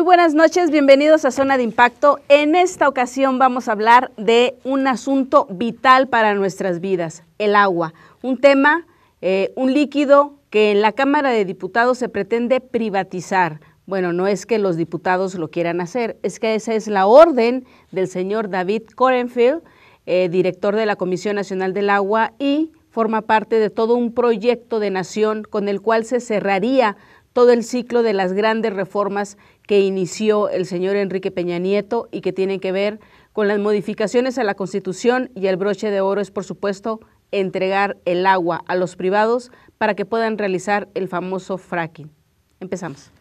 Muy buenas noches, bienvenidos a Zona de Impacto. En esta ocasión vamos a hablar de un asunto vital para nuestras vidas, el agua. Un tema, un líquido que en la Cámara de Diputados se pretende privatizar. Bueno, no es que los diputados lo quieran hacer, es que esa es la orden del señor David Cornfield, director de la Comisión Nacional del Agua, y forma parte de todo un proyecto de nación con el cual se cerraría todo el ciclo de las grandes reformas que inició el señor Enrique Peña Nieto y que tienen que ver con las modificaciones a la Constitución, y el broche de oro es, por supuesto, entregar el agua a los privados para que puedan realizar el famoso fracking. Empezamos.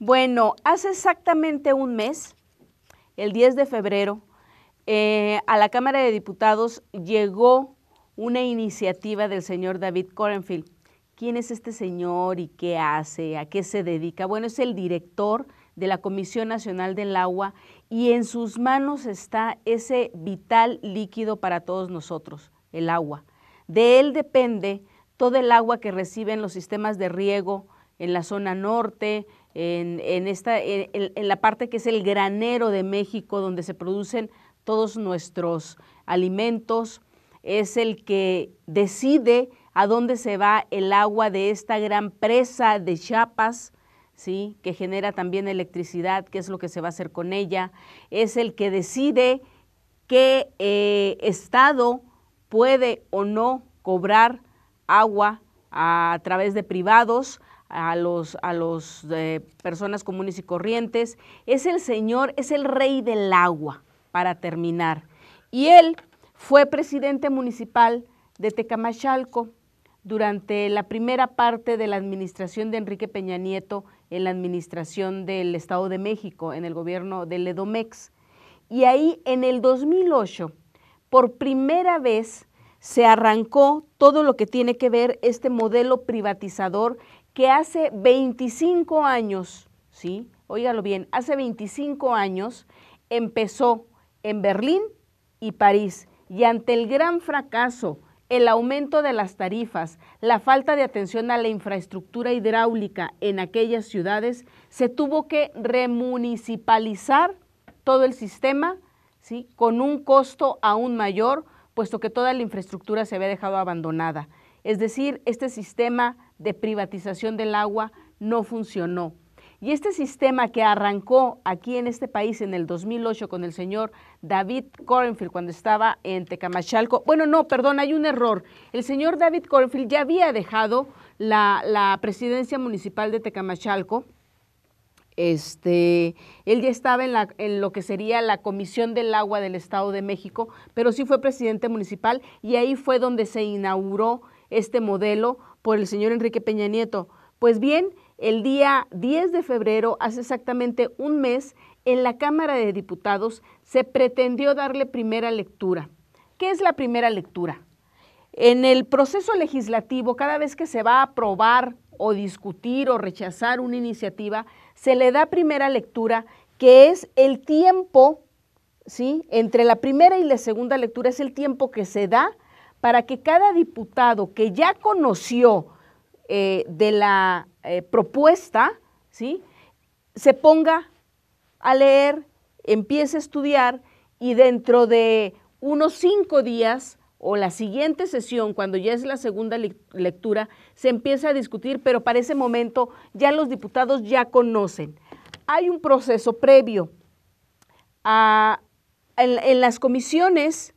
Bueno, hace exactamente un mes, el 10 de febrero, a la Cámara de Diputados llegó una iniciativa del señor David Cornfield. ¿Quién es este señor y qué hace? ¿A qué se dedica? Bueno, es el director de la Comisión Nacional del Agua y en sus manos está ese vital líquido para todos nosotros, el agua. De él depende todo el agua que reciben los sistemas de riego en la zona norte, en la parte que es el granero de México, donde se producen todos nuestros alimentos. Es el que decide a dónde se va el agua de esta gran presa de Chiapas, ¿sí?, que genera también electricidad, qué es lo que se va a hacer con ella. Es el que decide qué estado puede o no cobrar agua a través de privados a los personas comunes y corrientes. Es el señor, es el rey del agua, para terminar. Y él fue presidente municipal de Tecamachalco durante la primera parte de la administración de Enrique Peña Nieto, en la administración del Estado de México, en el gobierno del Edomex. Y ahí en el 2008, por primera vez, se arrancó todo lo que tiene que ver este modelo privatizador que hace 25 años, ¿sí?, óigalo bien, hace 25 años empezó en Berlín y París, y ante el gran fracaso, el aumento de las tarifas, la falta de atención a la infraestructura hidráulica en aquellas ciudades, se tuvo que remunicipalizar todo el sistema, ¿sí?, con un costo aún mayor, puesto que toda la infraestructura se había dejado abandonada. Es decir, este sistema de privatización del agua no funcionó. Y este sistema que arrancó aquí en este país en el 2008 con el señor David Cornfield cuando estaba en Tecamachalco, bueno, no, perdón, hay un error. El señor David Cornfield ya había dejado la presidencia municipal de Tecamachalco. Él ya estaba en lo que sería la Comisión del Agua del Estado de México, pero sí fue presidente municipal, y ahí fue donde se inauguró este modelo por el señor Enrique Peña Nieto. Pues bien, el día 10 de febrero, hace exactamente un mes, en la Cámara de Diputados se pretendió darle primera lectura. ¿Qué es la primera lectura? En el proceso legislativo, cada vez que se va a aprobar o discutir o rechazar una iniciativa, se le da primera lectura, que es el tiempo, ¿sí?, entre la primera y la segunda lectura, es el tiempo que se da para que cada diputado que ya conoció de la propuesta, ¿sí?, se ponga a leer, empiece a estudiar, y dentro de unos 5 días o la siguiente sesión, cuando ya es la segunda lectura, se empieza a discutir, pero para ese momento ya los diputados ya conocen. Hay un proceso previo. En las comisiones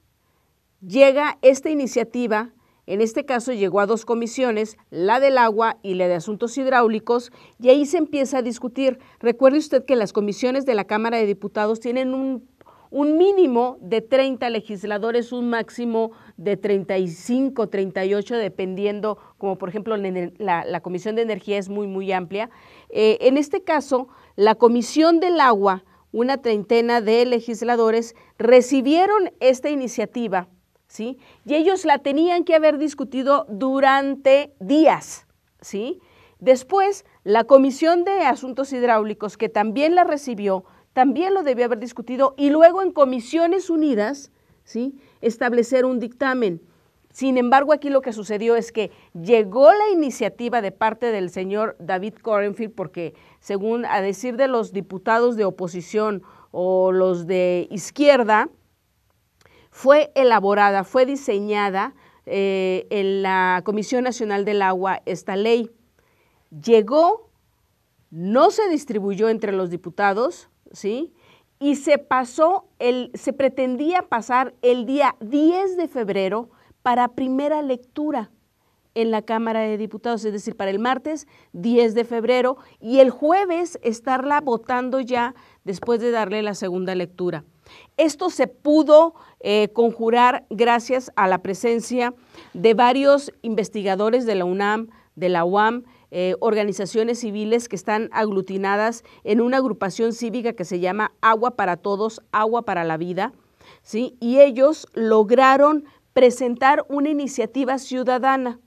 llega esta iniciativa, en este caso llegó a 2 comisiones, la del agua y la de asuntos hidráulicos, y ahí se empieza a discutir. Recuerde usted que las comisiones de la Cámara de Diputados tienen un mínimo de 30 legisladores, un máximo de 35, 38, dependiendo, como por ejemplo la Comisión de Energía es muy amplia. En este caso, la Comisión del Agua, una treintena de legisladores, recibieron esta iniciativa, ¿sí? Y ellos la tenían que haber discutido durante días, ¿sí? Después, la Comisión de Asuntos Hidráulicos, que también la recibió, también lo debió haber discutido, y luego en Comisiones Unidas, ¿sí?, establecer un dictamen. Sin embargo, aquí lo que sucedió es que llegó la iniciativa de parte del señor David Cornfield, porque según a decir de los diputados de oposición o los de izquierda, fue elaborada, fue diseñada en la Comisión Nacional del Agua esta ley. Llegó, no se distribuyó entre los diputados, ¿sí?, y se pretendía pasar el día 10 de febrero para primera lectura en la Cámara de Diputados, es decir, para el martes 10 de febrero, y el jueves estarla votando ya después de darle la segunda lectura. Esto se pudo conjurar gracias a la presencia de varios investigadores de la UNAM, de la UAM, organizaciones civiles que están aglutinadas en una agrupación cívica que se llama Agua para Todos, Agua para la Vida, ¿sí? Y ellos lograron presentar una iniciativa ciudadana.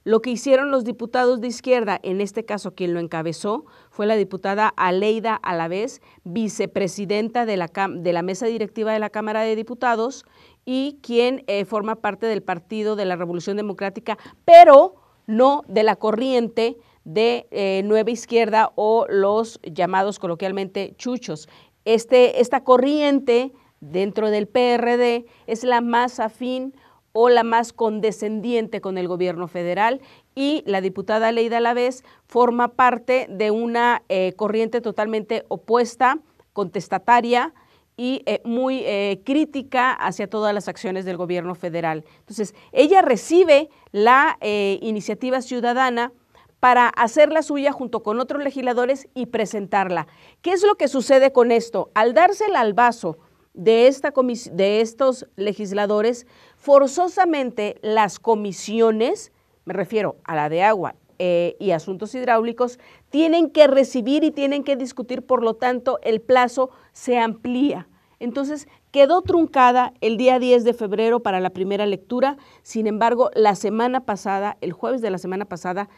Lo que hicieron los diputados de izquierda, en este caso quien lo encabezó, fue la diputada Aleida Alavés, vicepresidenta de la mesa directiva de la Cámara de Diputados y quien forma parte del Partido de la Revolución Democrática, pero no de la corriente de Nueva Izquierda o los llamados coloquialmente chuchos. Esta corriente dentro del PRD es la más afín o la más condescendiente con el gobierno federal, y la diputada Aleida Alavés forma parte de una corriente totalmente opuesta, contestataria y muy crítica hacia todas las acciones del gobierno federal. Entonces, ella recibe la iniciativa ciudadana para hacerla suya junto con otros legisladores y presentarla. ¿Qué es lo que sucede con esto? Al dársela al vaso de estos legisladores, forzosamente las comisiones, me refiero a la de agua y asuntos hidráulicos, tienen que recibir y tienen que discutir, por lo tanto, el plazo se amplía. Entonces, quedó truncada el día 10 de febrero para la primera lectura. Sin embargo, la semana pasada, el jueves de la semana pasada,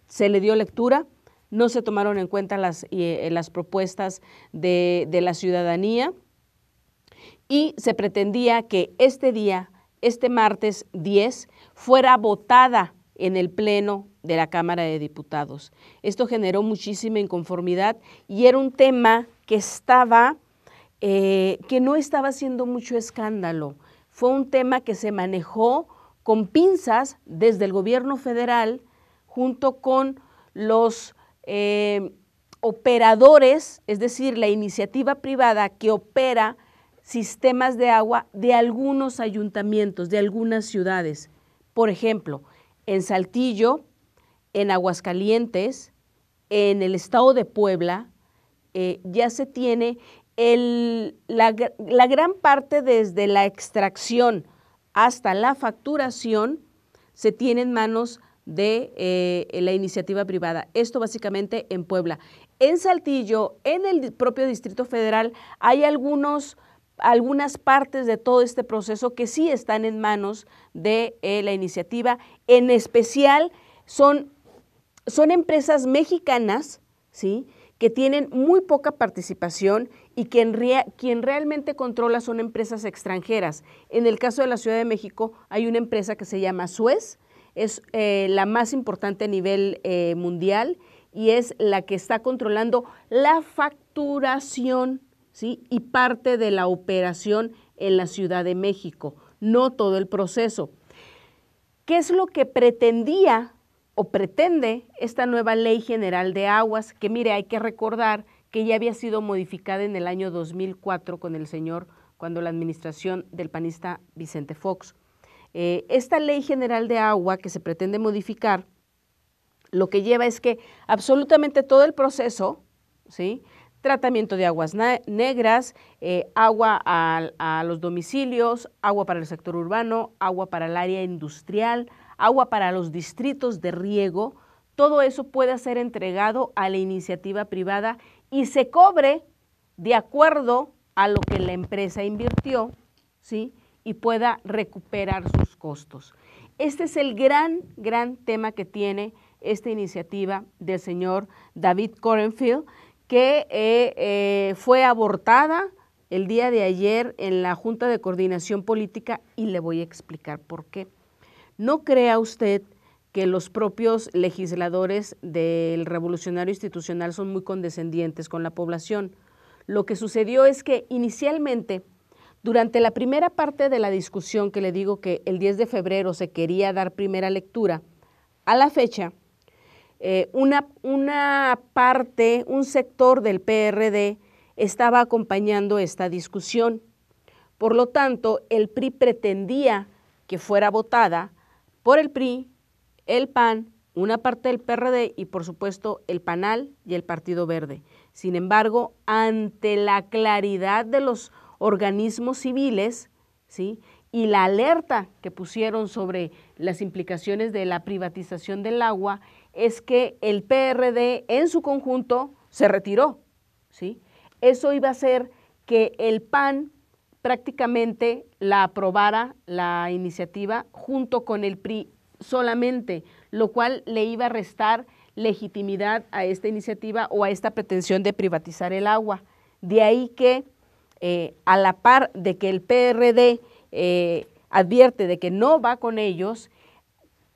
se le dio lectura, no se tomaron en cuenta las propuestas de la ciudadanía, y se pretendía que este día, este martes 10, fuera votada en el Pleno de la Cámara de Diputados. Esto generó muchísima inconformidad y era un tema que no estaba haciendo mucho escándalo. Fue un tema que se manejó con pinzas desde el gobierno federal junto con los operadores, es decir, la iniciativa privada que opera sistemas de agua de algunos ayuntamientos, de algunas ciudades. Por ejemplo, en Saltillo, en Aguascalientes, en el estado de Puebla, ya se tiene la gran parte desde la extracción hasta la facturación, se tiene en manos de la iniciativa privada. Esto básicamente en Puebla. En Saltillo, en el propio Distrito Federal, hay algunas partes de todo este proceso que sí están en manos de la iniciativa. En especial son empresas mexicanas, ¿sí?, que tienen muy poca participación y quien realmente controla son empresas extranjeras. En el caso de la Ciudad de México hay una empresa que se llama Suez, es la más importante a nivel mundial y es la que está controlando la facturación, ¿sí?, y parte de la operación en la Ciudad de México, no todo el proceso. ¿Qué es lo que pretendía o pretende esta nueva Ley General de Aguas? Que mire, hay que recordar que ya había sido modificada en el año 2004 cuando la administración del panista Vicente Fox. Esta Ley General de Agua que se pretende modificar, lo que lleva es que absolutamente todo el proceso, ¿sí?, tratamiento de aguas negras, agua a los domicilios, agua para el sector urbano, agua para el área industrial, agua para los distritos de riego. Todo eso puede ser entregado a la iniciativa privada y se cobre de acuerdo a lo que la empresa invirtió, ¿sí? Y pueda recuperar sus costos. Este es el gran tema que tiene esta iniciativa del señor David Cornfield, que fue abortada el día de ayer en la Junta de Coordinación Política, y le voy a explicar por qué. No crea usted que los propios legisladores del Revolucionario Institucional son muy condescendientes con la población. Lo que sucedió es que inicialmente, durante la primera parte de la discusión, que le digo que el 10 de febrero se quería dar primera lectura, a la fecha, una parte, un sector del PRD estaba acompañando esta discusión. Por lo tanto, el PRI pretendía que fuera votada por el PRI, el PAN, una parte del PRD y, por supuesto, el PANAL y el Partido Verde. Sin embargo, ante la claridad de los organismos civiles, ¿sí?, y la alerta que pusieron sobre las implicaciones de la privatización del agua, es que el PRD en su conjunto se retiró, ¿sí? Eso iba a hacer que el PAN prácticamente la aprobara, la iniciativa, junto con el PRI solamente, lo cual le iba a restar legitimidad a esta iniciativa o a esta pretensión de privatizar el agua. De ahí que, a la par de que el PRD advierte de que no va con ellos,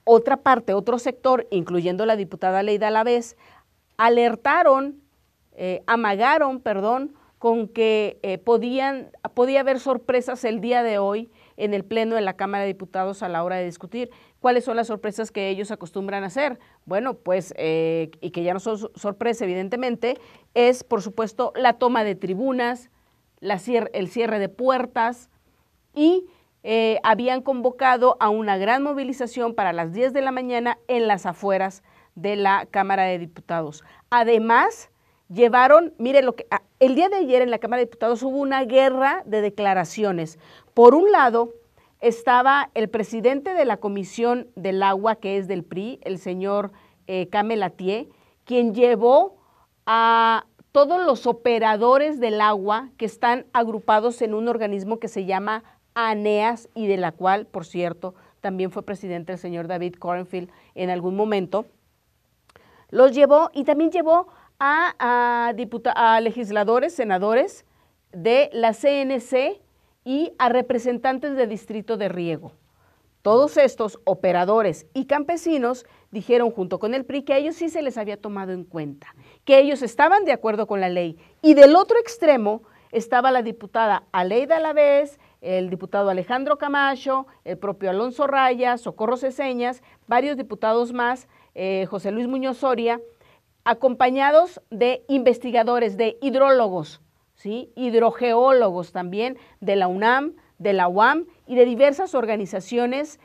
otra parte, otro sector, incluyendo la diputada Leida Alavés, amagaron, con que podía haber sorpresas el día de hoy en el Pleno de la Cámara de Diputados a la hora de discutir. ¿Cuáles son las sorpresas que ellos acostumbran a hacer? Bueno, pues, y que ya no son sorpresa, evidentemente, es, por supuesto, la toma de tribunas, el cierre de puertas, y habían convocado a una gran movilización para las 10 de la mañana en las afueras de la Cámara de Diputados. Además, llevaron, mire el día de ayer en la Cámara de Diputados hubo una guerra de declaraciones. Por un lado, estaba el presidente de la Comisión del Agua, que es del PRI, el señor Camelatier, quien llevó a todos los operadores del agua que están agrupados en un organismo que se llama ANEAS, y de la cual, por cierto, también fue presidente el señor David Cornfield en algún momento. Los llevó, y también llevó a legisladores, senadores de la CNC y a representantes de distrito de riego. Todos estos operadores y campesinos dijeron junto con el PRI que a ellos sí se les había tomado en cuenta, que ellos estaban de acuerdo con la ley. Y del otro extremo estaba la diputada Aleida Alavés, el diputado Alejandro Camacho, el propio Alonso Raya, Socorro Ceseñas, varios diputados más, José Luis Muñoz Soria, acompañados de investigadores, de hidrólogos, ¿sí?, hidrogeólogos también, de la UNAM, de la UAM y de diversas organizaciones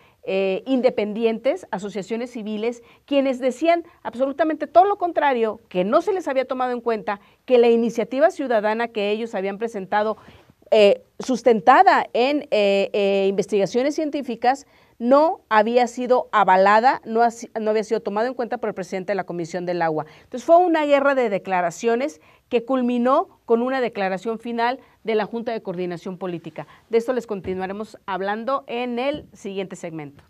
independientes, asociaciones civiles, quienes decían absolutamente todo lo contrario, que no se les había tomado en cuenta, que la iniciativa ciudadana que ellos habían presentado, sustentada en investigaciones científicas, no había sido avalada, no había sido tomado en cuenta por el presidente de la Comisión del Agua. Entonces fue una guerra de declaraciones que culminó con una declaración final de la Junta de Coordinación Política. De esto les continuaremos hablando en el siguiente segmento.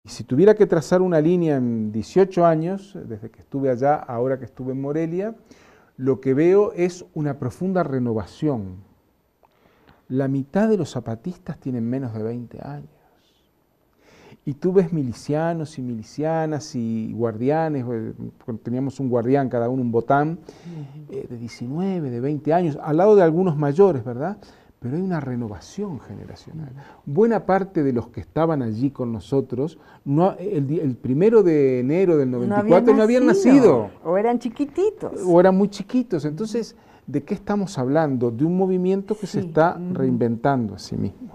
Si tuviera que trazar una línea en 18 años, desde que estuve allá, ahora que estuve en Morelia, lo que veo es una profunda renovación. La mitad de los zapatistas tienen menos de 20 años. Y tú ves milicianos y milicianas y guardianes, teníamos un guardián, cada uno un botán, de 19, de 20 años, al lado de algunos mayores, ¿verdad? pero hay una renovación generacional. Buena parte de los que estaban allí con nosotros, el 1 de enero del 94 no habían nacido. O eran chiquititos. O eran muy chiquitos. Entonces, ¿de qué estamos hablando? De un movimiento que se está reinventando a sí mismo.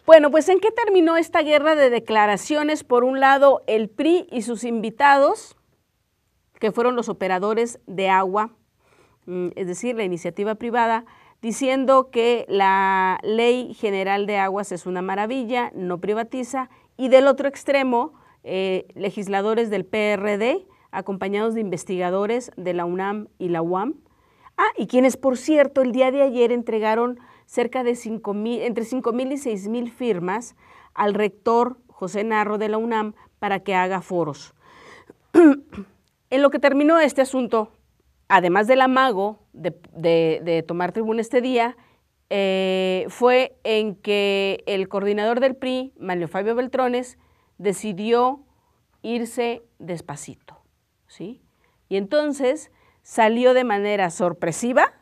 Bueno, pues ¿en qué terminó esta guerra de declaraciones? Por un lado, el PRI y sus invitados, que fueron los operadores de agua, es decir, la iniciativa privada, diciendo que la Ley General de Aguas es una maravilla, no privatiza, y del otro extremo, legisladores del PRD, acompañados de investigadores de la UNAM y la UAM, y quienes, por cierto, el día de ayer entregaron cerca de entre 5,000 y 6,000 firmas al rector José Narro de la UNAM para que haga foros. En lo que terminó este asunto, además del amago de tomar tribuna este día, fue en que el coordinador del PRI, Manlio Fabio Beltrones, decidió irse despacito, ¿sí? Y entonces salió de manera sorpresiva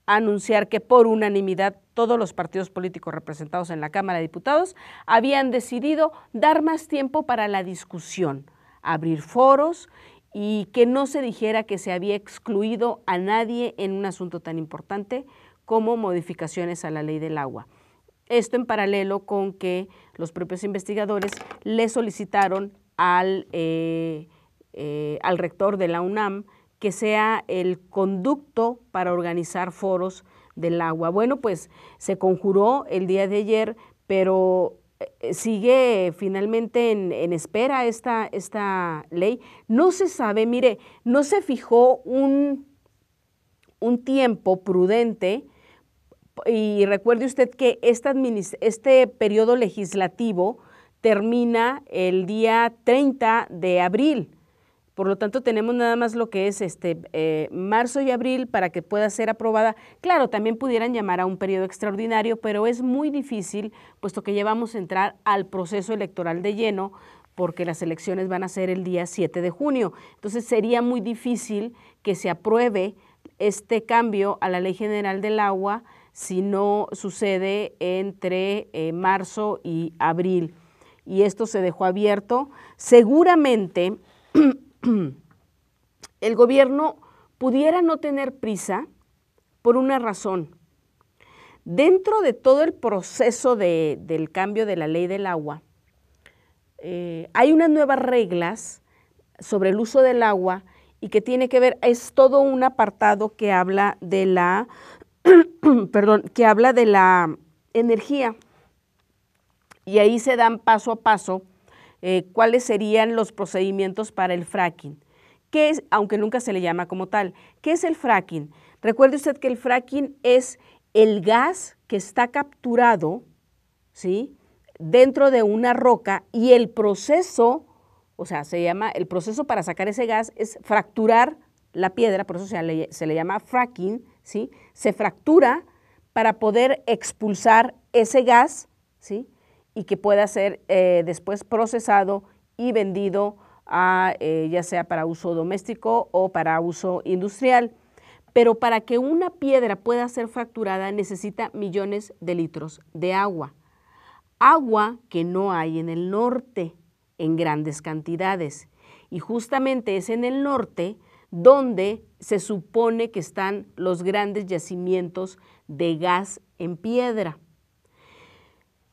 a anunciar que por unanimidad todos los partidos políticos representados en la Cámara de Diputados habían decidido dar más tiempo para la discusión, abrir foros y que no se dijera que se había excluido a nadie en un asunto tan importante como modificaciones a la ley del agua. Esto en paralelo con que los propios investigadores le solicitaron al rector de la UNAM que sea el conducto para organizar foros del agua. Bueno, pues se conjuró el día de ayer, pero sigue finalmente en espera esta ley. No se sabe, mire, no se fijó un tiempo prudente, y recuerde usted que este periodo legislativo termina el día 30 de abril. Por lo tanto, tenemos nada más lo que es marzo y abril para que pueda ser aprobada. Claro, también pudieran llamar a un periodo extraordinario, pero es muy difícil, puesto que ya vamos a entrar al proceso electoral de lleno, porque las elecciones van a ser el día 7 de junio. Entonces, sería muy difícil que se apruebe este cambio a la Ley General del Agua si no sucede entre marzo y abril. Y esto se dejó abierto. Seguramente el gobierno pudiera no tener prisa por una razón. Dentro de todo el proceso del cambio de la ley del agua, hay unas nuevas reglas sobre el uso del agua y que tiene que ver, es todo un apartado que habla de la, perdón, que habla de la energía. Y ahí se dan paso a paso cuáles serían los procedimientos para el fracking. ¿Qué es? Aunque nunca se le llama como tal. ¿Qué es el fracking? Recuerde usted que el fracking es el gas que está capturado, ¿sí?, dentro de una roca, y el proceso, o sea, se llama, el proceso para sacar ese gas es fracturar la piedra, por eso se le llama fracking, ¿sí? Se fractura para poder expulsar ese gas, ¿sí?, y que pueda ser después procesado y vendido a, ya sea para uso doméstico o para uso industrial. Pero para que una piedra pueda ser fracturada necesita millones de litros de agua. Agua que no hay en el norte en grandes cantidades. Y justamente es en el norte donde se supone que están los grandes yacimientos de gas en piedra.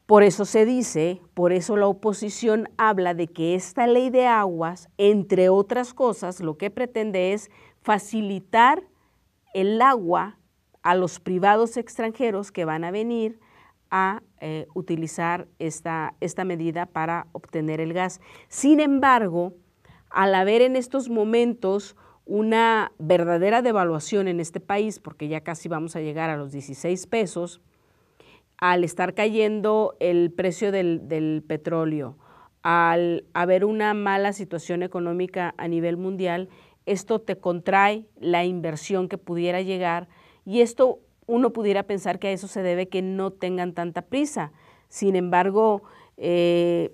Por eso se dice, por eso la oposición habla de que esta ley de aguas, entre otras cosas, lo que pretende es facilitar el agua a los privados extranjeros que van a venir a utilizar esta medida para obtener el gas. Sin embargo, al haber en estos momentos una verdadera devaluación en este país, porque ya casi vamos a llegar a los 16 pesos, al estar cayendo el precio del petróleo, al haber una mala situación económica a nivel mundial, esto te contrae la inversión que pudiera llegar, y esto uno pudiera pensar que a eso se debe que no tengan tanta prisa. Sin embargo,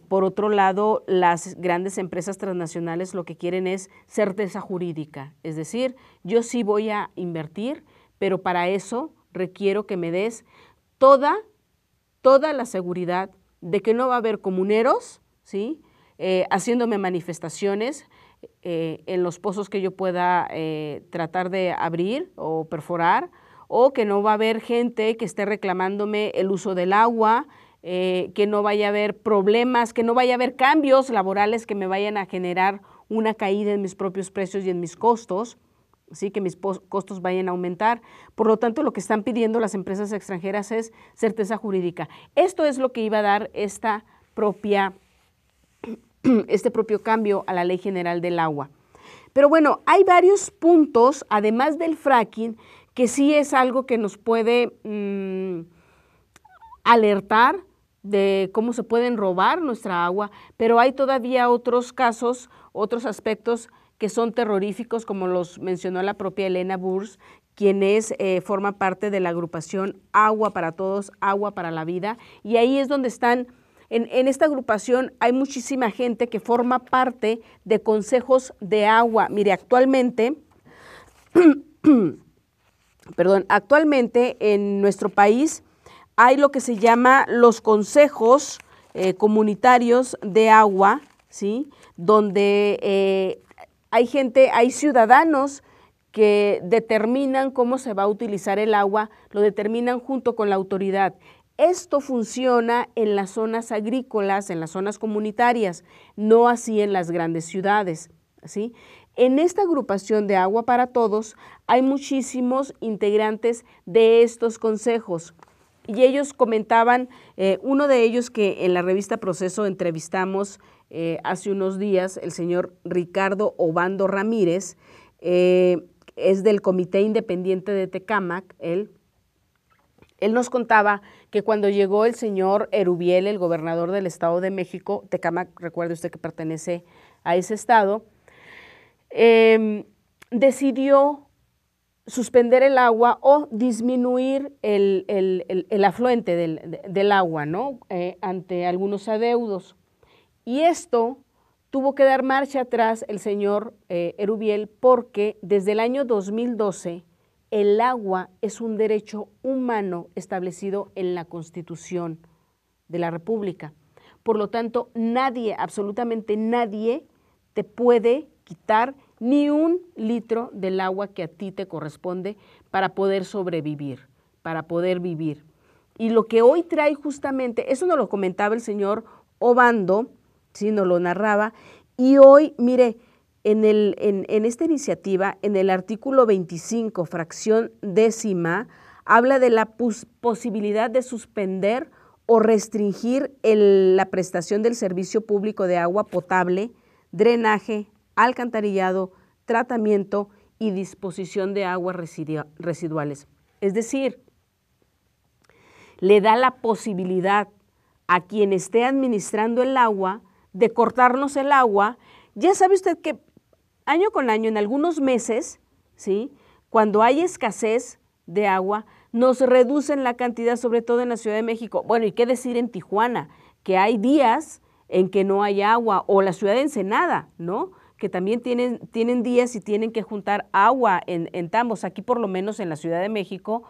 por otro lado, las grandes empresas transnacionales lo que quieren es certeza jurídica, es decir, yo sí voy a invertir, pero para eso requiero que me des toda la seguridad de que no va a haber comuneros, ¿sí?, haciéndome manifestaciones en los pozos que yo pueda tratar de abrir o perforar, o que no va a haber gente que esté reclamándome el uso del agua, que no vaya a haber problemas, que no vaya a haber cambios laborales que me vayan a generar una caída en mis propios precios y en mis costos, ¿sí?, que mis costos vayan a aumentar. Por lo tanto, lo que están pidiendo las empresas extranjeras es certeza jurídica. Esto es lo que iba a dar este propio cambio a la Ley General del Agua. Pero bueno, hay varios puntos, además del fracking, que sí es algo que nos puede alertar de cómo se pueden robar nuestra agua, pero hay todavía otros casos, otros aspectos que son terroríficos, como los mencionó la propia Elena Burs, quien forma parte de la agrupación Agua para Todos, Agua para la Vida, y ahí es donde están, en esta agrupación hay muchísima gente que forma parte de consejos de agua. Mire, actualmente en nuestro país hay lo que se llama los consejos comunitarios de agua, ¿sí?, donde hay ciudadanos que determinan cómo se va a utilizar el agua, lo determinan junto con la autoridad. Esto funciona en las zonas agrícolas, en las zonas comunitarias, no así en las grandes ciudades, ¿sí? En esta agrupación de Agua para Todos hay muchísimos integrantes de estos consejos, y ellos comentaban, uno de ellos que en la revista Proceso entrevistamos hace unos días, el señor Ricardo Obando Ramírez, es del Comité Independiente de Tecámac. Él nos contaba que cuando llegó el señor Erubiel, el gobernador del Estado de México, Tecámac, recuerde usted que pertenece a ese estado, decidió suspender el agua o disminuir el afluente del agua, ¿no?, ante algunos adeudos. Y esto tuvo que dar marcha atrás el señor Erubiel, porque desde el año 2012 el agua es un derecho humano establecido en la Constitución de la República. Por lo tanto, nadie, absolutamente nadie, te puede quitar ni un litro del agua que a ti te corresponde para poder sobrevivir, para poder vivir. Y lo que hoy trae justamente, eso nos lo comentaba el señor Obando, ¿sí?, nos lo narraba, y hoy, mire, en esta iniciativa, en el artículo 25, fracción 10ª, habla de la posibilidad de suspender o restringir la prestación del servicio público de agua potable, drenaje, alcantarillado, tratamiento y disposición de aguas residuales. Es decir, le da la posibilidad a quien esté administrando el agua de cortarnos el agua. Ya sabe usted que año con año, en algunos meses, ¿sí?, cuando hay escasez de agua, nos reducen la cantidad, sobre todo en la Ciudad de México. Bueno, y qué decir en Tijuana, que hay días en que no hay agua, o la ciudad de Ensenada, ¿no?, que también tienen días y tienen que juntar agua en tambos. Aquí, por lo menos en la Ciudad de México,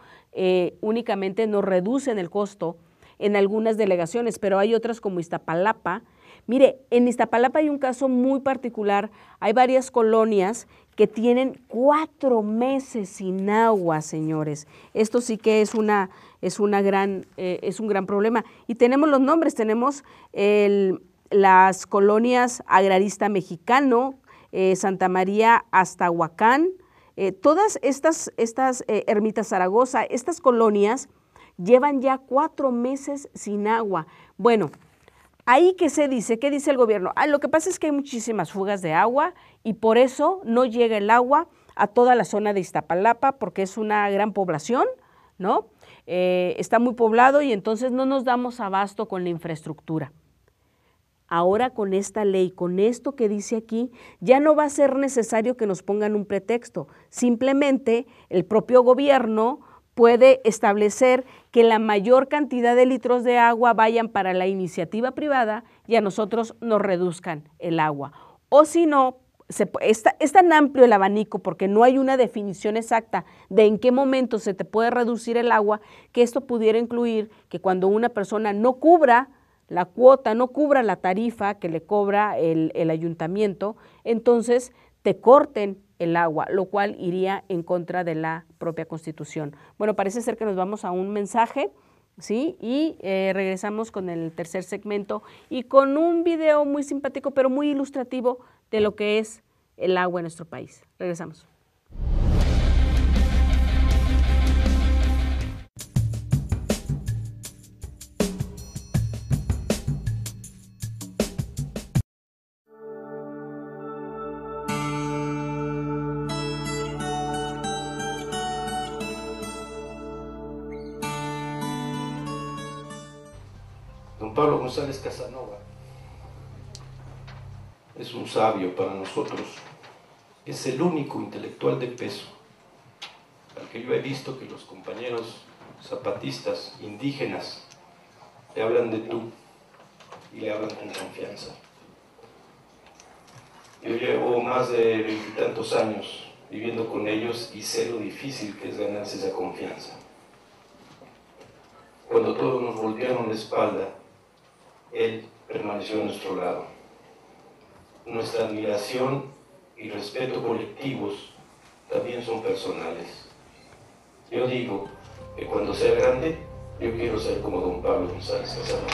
únicamente nos reducen el costo en algunas delegaciones, pero hay otras como Iztapalapa. Mire, en Iztapalapa hay un caso muy particular. Hay varias colonias que tienen 4 meses sin agua, señores. Esto sí que es un gran problema. Y tenemos los nombres, tenemos las colonias Agrarista Mexicano, Santa María Aztahuacán, todas estas Ermita Zaragoza, estas colonias llevan ya 4 meses sin agua. Bueno, ahí ¿qué se dice? ¿Qué dice el gobierno? Lo que pasa es que hay muchísimas fugas de agua y por eso no llega el agua a toda la zona de Iztapalapa, porque es una gran población, ¿no? Está muy poblado y entonces no nos damos abasto con la infraestructura. Ahora con esta ley, con esto que dice aquí, ya no va a ser necesario que nos pongan un pretexto. Simplemente el propio gobierno puede establecer que la mayor cantidad de litros de agua vayan para la iniciativa privada y a nosotros nos reduzcan el agua. O si no, es tan amplio el abanico porque no hay una definición exacta de en qué momento se te puede reducir el agua, que esto pudiera incluir que cuando una persona no cubra la cuota, no cubra la tarifa que le cobra el ayuntamiento, entonces te corten el agua, lo cual iría en contra de la propia Constitución. Bueno, parece ser que nos vamos a un mensaje, ¿sí? Y regresamos con el tercer segmento y con un video muy simpático, pero muy ilustrativo de lo que es el agua en nuestro país. Regresamos. Don Pablo González Casanova es un sabio para nosotros, es el único intelectual de peso al que yo he visto que los compañeros zapatistas, indígenas, le hablan de tú y le hablan con confianza. Yo llevo más de 20 y tantos años viviendo con ellos y sé lo difícil que es ganarse esa confianza. Cuando todos nos voltearon la espalda, él permaneció a nuestro lado. Nuestra admiración y respeto colectivos también son personales. Yo digo que cuando sea grande, yo quiero ser como don Pablo González Casanova.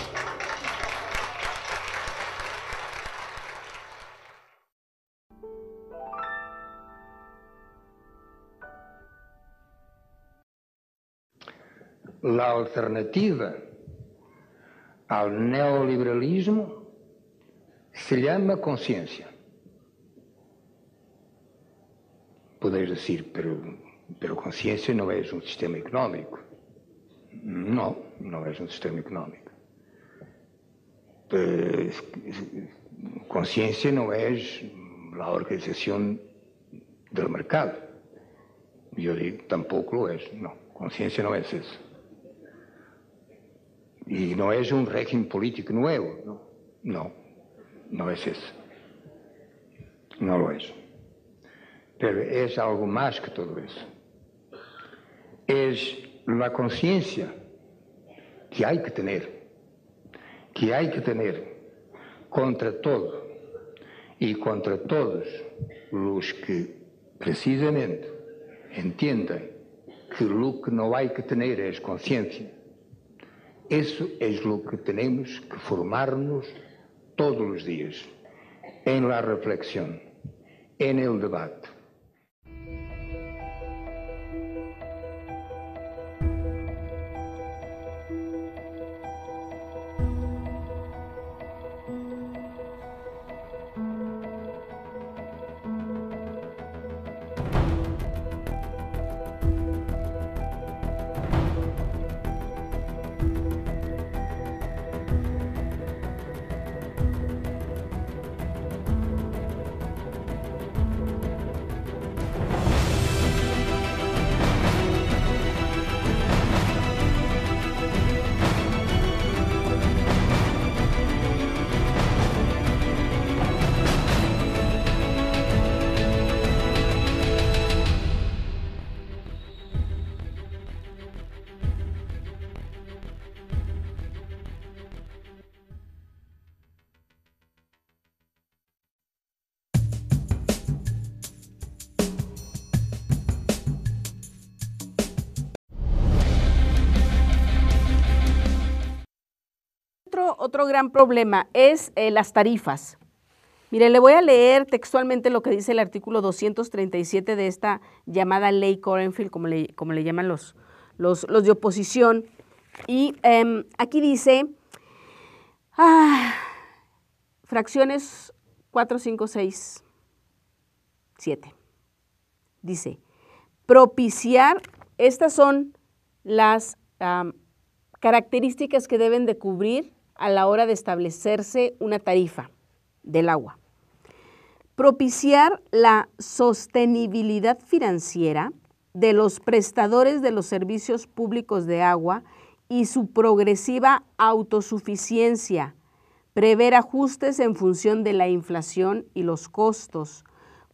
La alternativa al neoliberalismo se llama conciencia. Podeis decir, pero conciencia no es un sistema económico. No, no es un sistema económico. Conciencia no es la organización del mercado. Yo digo, tampoco lo es. No, conciencia no es eso. Y no es un régimen político nuevo. No, no es eso. No lo es. Pero es algo más que todo eso. Es la conciencia que hay que tener contra todo y contra todos los que precisamente entiendan que lo que no hay que tener es conciencia. Eso es lo que tenemos que formarnos todos los días en la reflexión, en el debate. Otro gran problema es las tarifas. Mire, le voy a leer textualmente lo que dice el artículo 237 de esta llamada ley Corenfield, como le llaman los de oposición. Y aquí dice, fracciones 4, 5, 6, 7. Dice, propiciar, estas son las características que deben de cubrir a la hora de establecerse una tarifa del agua. Propiciar la sostenibilidad financiera de los prestadores de los servicios públicos de agua y su progresiva autosuficiencia, prever ajustes en función de la inflación y los costos,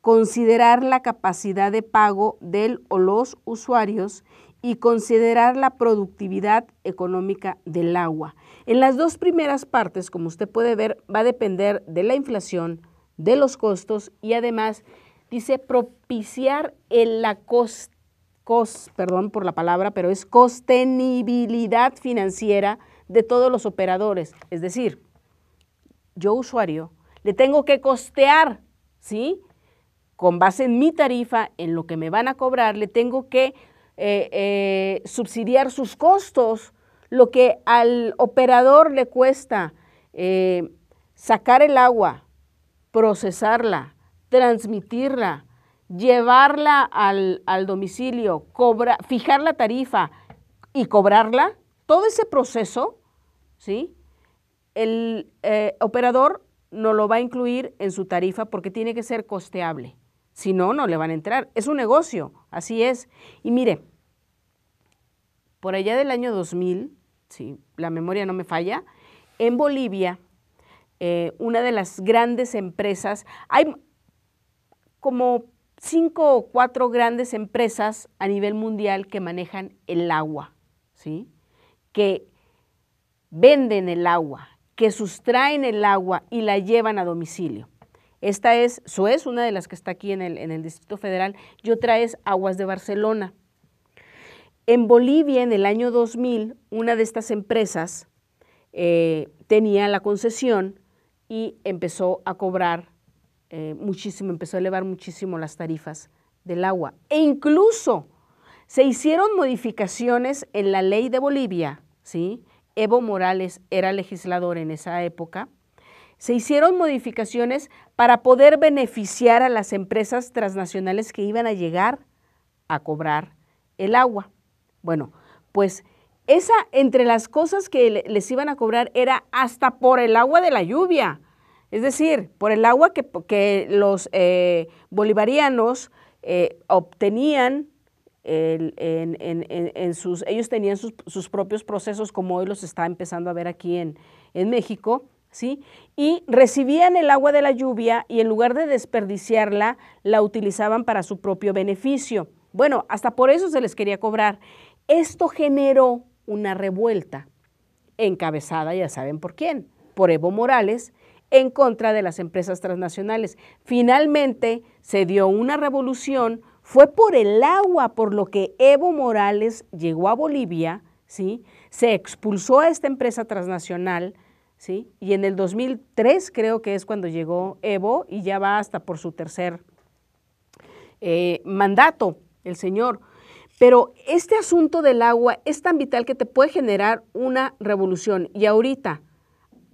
considerar la capacidad de pago del o los usuarios y considerar la productividad económica del agua. En las dos primeras partes, como usted puede ver, va a depender de la inflación, de los costos y además dice propiciar perdón por la palabra, pero es sostenibilidad financiera de todos los operadores. Es decir, yo usuario le tengo que costear, ¿sí? Con base en mi tarifa, en lo que me van a cobrar, le tengo que subsidiar sus costos, lo que al operador le cuesta sacar el agua, procesarla, transmitirla, llevarla al domicilio, fijar la tarifa y cobrarla, todo ese proceso, ¿sí? El operador no lo va a incluir en su tarifa porque tiene que ser costeable. Si no, no le van a entrar. Es un negocio, así es. Y mire, por allá del año 2000, si la memoria no me falla, en Bolivia, una de las grandes empresas, hay como 5 o 4 grandes empresas a nivel mundial que manejan el agua, ¿sí? Que venden el agua, que sustraen el agua y la llevan a domicilio. Esta es Suez, una de las que está aquí en el Distrito Federal, y otra es Aguas de Barcelona. En Bolivia, en el año 2000, una de estas empresas tenía la concesión y empezó a cobrar muchísimo, empezó a elevar muchísimo las tarifas del agua. E incluso se hicieron modificaciones en la ley de Bolivia, ¿sí? Evo Morales era legislador en esa época. Se hicieron modificaciones para poder beneficiar a las empresas transnacionales que iban a llegar a cobrar el agua. Bueno, pues entre las cosas que les iban a cobrar era hasta por el agua de la lluvia. Es decir, por el agua que los bolivarianos obtenían, ellos tenían sus propios procesos, como hoy los está empezando a ver aquí en México, ¿sí? Y recibían el agua de la lluvia y en lugar de desperdiciarla, la utilizaban para su propio beneficio. Bueno, hasta por eso se les quería cobrar. Esto generó una revuelta encabezada, ya saben por quién, por Evo Morales, en contra de las empresas transnacionales. Finalmente se dio una revolución, fue por el agua por lo que Evo Morales llegó a Bolivia, ¿sí? Se expulsó a esta empresa transnacional, ¿sí? Y en el 2003 creo que es cuando llegó Evo y ya va hasta por su tercer mandato el señor. Pero este asunto del agua es tan vital que te puede generar una revolución. Y ahorita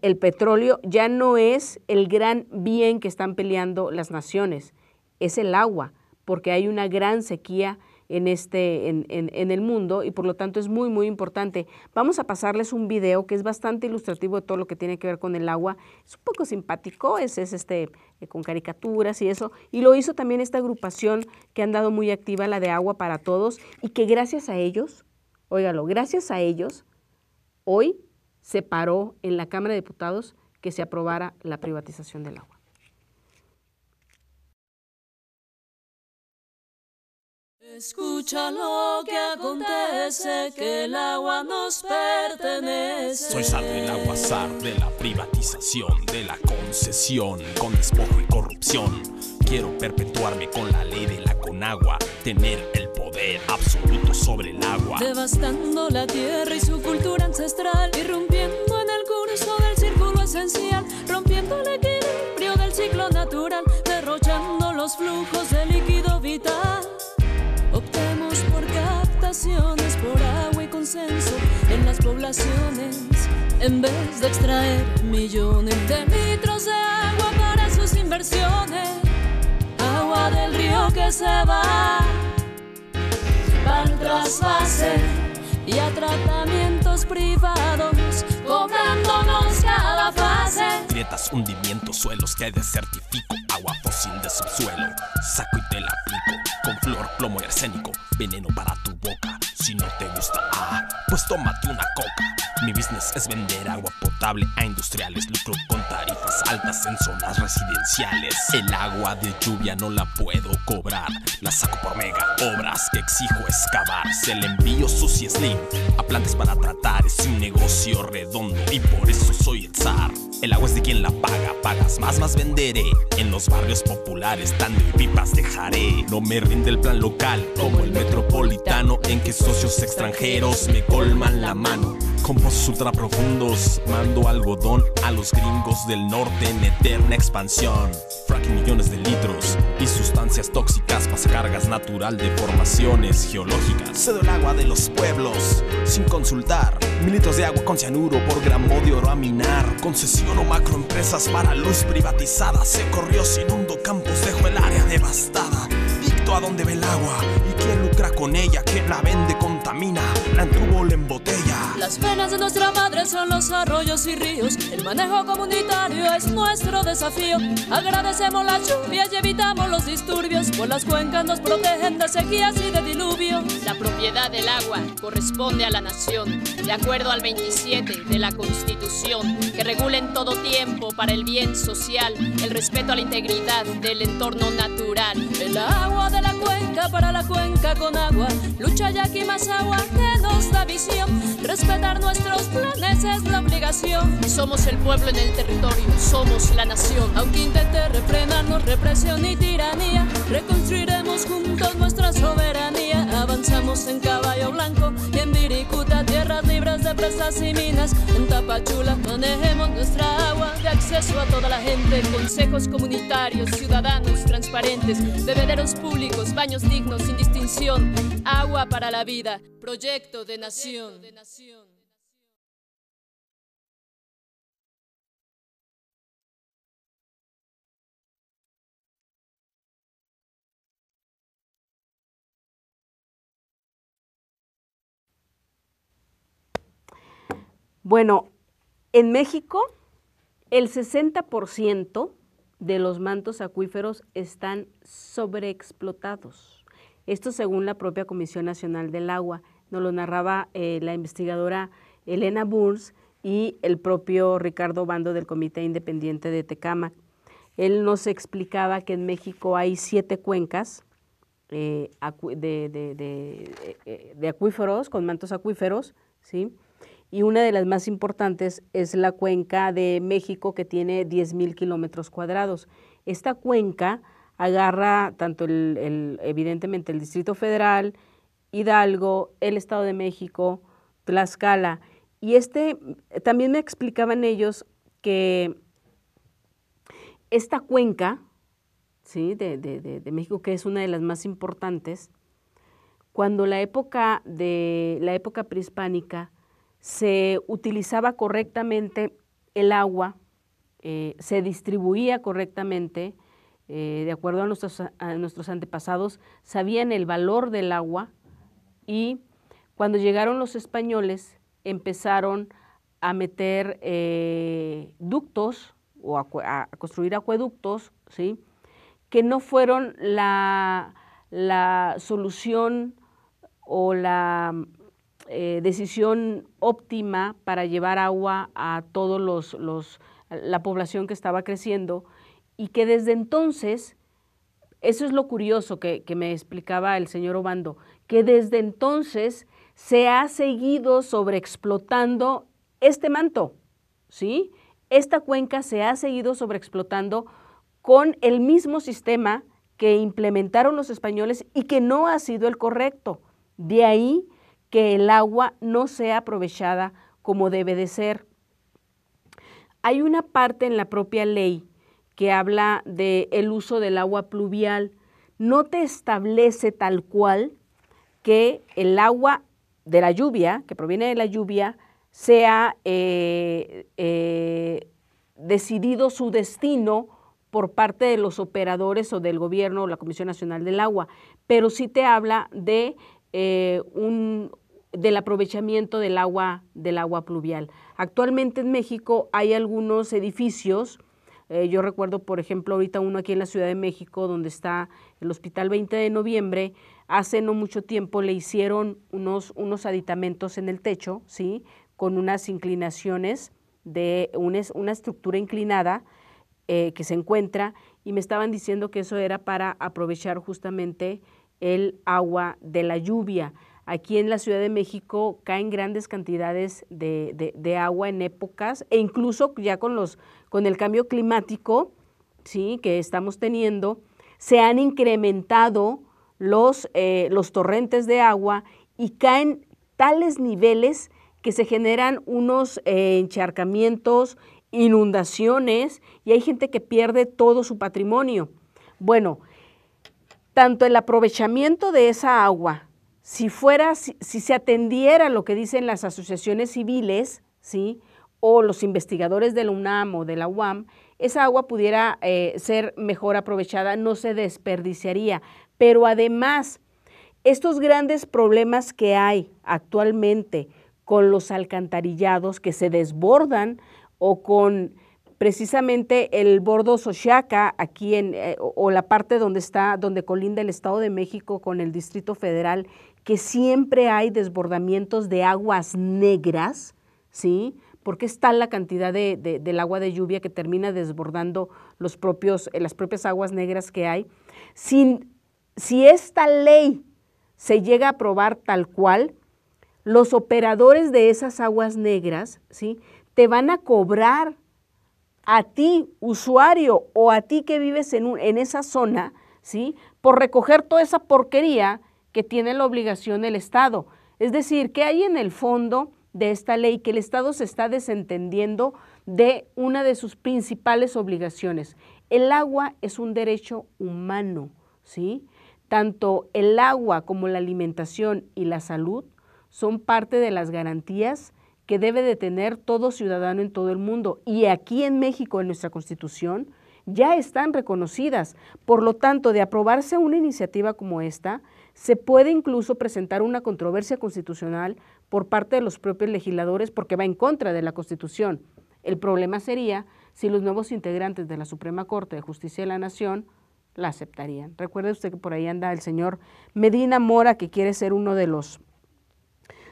el petróleo ya no es el gran bien que están peleando las naciones, es el agua, porque hay una gran sequía en el mundo y por lo tanto es muy, muy importante. Vamos a pasarles un video que es bastante ilustrativo de todo lo que tiene que ver con el agua. Es un poco simpático, es con caricaturas y eso. Y lo hizo también esta agrupación que ha andado muy activa, la de Agua para Todos, y que gracias a ellos, óigalo, gracias a ellos, hoy se paró en la Cámara de Diputados que se aprobara la privatización del agua. Escucha lo que acontece, que el agua nos pertenece. Soy zar del agua, zar de la privatización, de la concesión, con despojo y corrupción. Quiero perpetuarme con la ley de la Conagua, tener el poder absoluto sobre el agua. Devastando la tierra y su cultura ancestral, irrumpiendo en el curso del círculo esencial, rompiendo el equilibrio del ciclo natural, derrochando los flujos de líquido vital. Optemos por captaciones, por agua y consenso en las poblaciones, en vez de extraer millones de litros de agua para sus inversiones. Agua del río que se va al trasvase y a tratamientos privados, cobrándonos cada fase. Grietas, hundimientos, suelos que desertifico, agua fósil de subsuelo, saco y te la aplico, con flor, plomo y arsénico, veneno para tu boca. Si no te gusta, pues tómate una coca. Mi business es vender agua potable a industriales, lucro con tarifas altas en zonas residenciales. El agua de lluvia no la puedo cobrar, la saco por mega obras que exijo excavar. Se le envío sushi slim a plantas para tratar, es un negocio redondo y por eso soy el zar. El agua es de quien la paga, pagas más venderé. En los barrios populares dando y pipas dejaré. No me rinde el plan local como el metropolitano, en que socios extranjeros me colman la mano. Con pozos ultra profundos mando algodón a los gringos del norte en eterna expansión. Fracking millones de litros y sustancias tóxicas, pasacargas natural de formaciones geológicas. Cedo el agua de los pueblos sin consultar. 1000 litros de agua con cianuro por gramo de oro a minar. Concesiono macroempresas para luz privatizada. Se corrió sin hundo campos, dejo el área devastada. Dicto a dónde ve el agua y quién lucra con ella. Quien la vende contamina, la entubo, la embotella. Las penas de nuestra madre son los arroyos y ríos. El manejo comunitario es nuestro desafío. Agradecemos la lluvia y evitamos los disturbios, pues las cuencas nos protegen de sequías y de diluvio. La propiedad del agua corresponde a la nación, de acuerdo al 27 de la Constitución, que regula en todo tiempo para el bien social el respeto a la integridad del entorno natural. El agua de la cuenca para la cuenca con agua, lucha ya que más agua que nos da visión. Respetar nuestros planes es la obligación. Somos el pueblo en el territorio, somos la nación. Aunque intente refrenarnos represión y tiranía, reconstruiremos juntos nuestra soberanía. Avanzamos en Caballo Blanco y en Viricuta, tierras libres de presas y minas. En Tapachula manejemos nuestra agua de acceso a toda la gente. Consejos comunitarios, ciudadanos transparentes, bebederos públicos, baños dignos sin distinción. Agua para la vida, proyecto de nación. Bueno, en México el 60% de los mantos acuíferos están sobreexplotados. Esto según la propia Comisión Nacional del Agua. Nos lo narraba la investigadora Elena Burns y el propio Ricardo Bando del Comité Independiente de Tecámac. Él nos explicaba que en México hay 7 cuencas de acuíferos, con mantos acuíferos, ¿sí? Y una de las más importantes es la cuenca de México, que tiene 10,000 kilómetros cuadrados. Esta cuenca agarra tanto evidentemente el Distrito Federal, Hidalgo, el Estado de México, Tlaxcala. Y también me explicaban ellos que esta cuenca ¿sí? de México, que es una de las más importantes, cuando la época prehispánica se utilizaba correctamente el agua, se distribuía correctamente, de acuerdo a nuestros antepasados, sabían el valor del agua, y cuando llegaron los españoles empezaron a meter ductos o a construir acueductos, ¿sí? Que no fueron la solución o la decisión óptima para llevar agua a todos la población que estaba creciendo, y que desde entonces, eso es lo curioso que me explicaba el señor Obando, que desde entonces se ha seguido sobreexplotando este manto, ¿sí? Esta cuenca se ha seguido sobreexplotando con el mismo sistema que implementaron los españoles y que no ha sido el correcto. De ahí que el agua no sea aprovechada como debe de ser. Hay una parte en la propia ley que habla del uso del agua pluvial. No te establece tal cual que el agua de la lluvia, que proviene de la lluvia, sea decidido su destino por parte de los operadores o del gobierno o la Comisión Nacional del Agua, pero sí te habla del aprovechamiento del agua pluvial. Actualmente en México hay algunos edificios, yo recuerdo, por ejemplo, ahorita uno aquí en la Ciudad de México, donde está el Hospital 20 de Noviembre, hace no mucho tiempo le hicieron unos aditamentos en el techo, ¿sí? Con unas inclinaciones de una estructura inclinada que se encuentra, y me estaban diciendo que eso era para aprovechar justamente el agua de la lluvia. Aquí en la Ciudad de México caen grandes cantidades de agua en épocas, e incluso ya con el cambio climático, ¿sí? Que estamos teniendo, se han incrementado los torrentes de agua y caen tales niveles que se generan unos encharcamientos, inundaciones, y hay gente que pierde todo su patrimonio. Bueno, tanto el aprovechamiento de esa agua, si se atendiera lo que dicen las asociaciones civiles, ¿sí? O los investigadores de la UNAM o de la UAM, esa agua pudiera ser mejor aprovechada, no se desperdiciaría. Pero además, estos grandes problemas que hay actualmente con los alcantarillados que se desbordan, o con precisamente el bordo Xochiaca, aquí o la parte donde colinda el Estado de México con el Distrito Federal, que siempre hay desbordamientos de aguas negras, ¿sí? Porque es tal la cantidad del agua de lluvia que termina desbordando las propias aguas negras que hay. Si esta ley se llega a aprobar tal cual, los operadores de esas aguas negras, ¿sí? Te van a cobrar a ti, usuario, o a ti que vives en esa zona, ¿sí? Por recoger toda esa porquería que tiene la obligación el Estado. Es decir, que hay en el fondo de esta ley que el Estado se está desentendiendo de una de sus principales obligaciones. El agua es un derecho humano, ¿sí? Tanto el agua como la alimentación y la salud son parte de las garantías que debe de tener todo ciudadano en todo el mundo. Y aquí en México, en nuestra Constitución, ya están reconocidas. Por lo tanto, de aprobarse una iniciativa como esta, se puede incluso presentar una controversia constitucional por parte de los propios legisladores, porque va en contra de la Constitución. El problema sería si los nuevos integrantes de la Suprema Corte de Justicia de la Nación la aceptarían. Recuerde usted que por ahí anda el señor Medina Mora, que quiere ser uno de los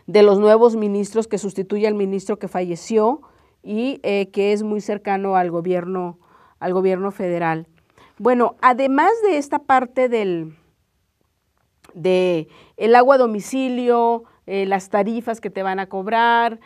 nuevos ministros que sustituye al ministro que falleció y que es muy cercano al gobierno federal. Bueno, además de esta parte de el agua a domicilio, las tarifas que te van a cobrar,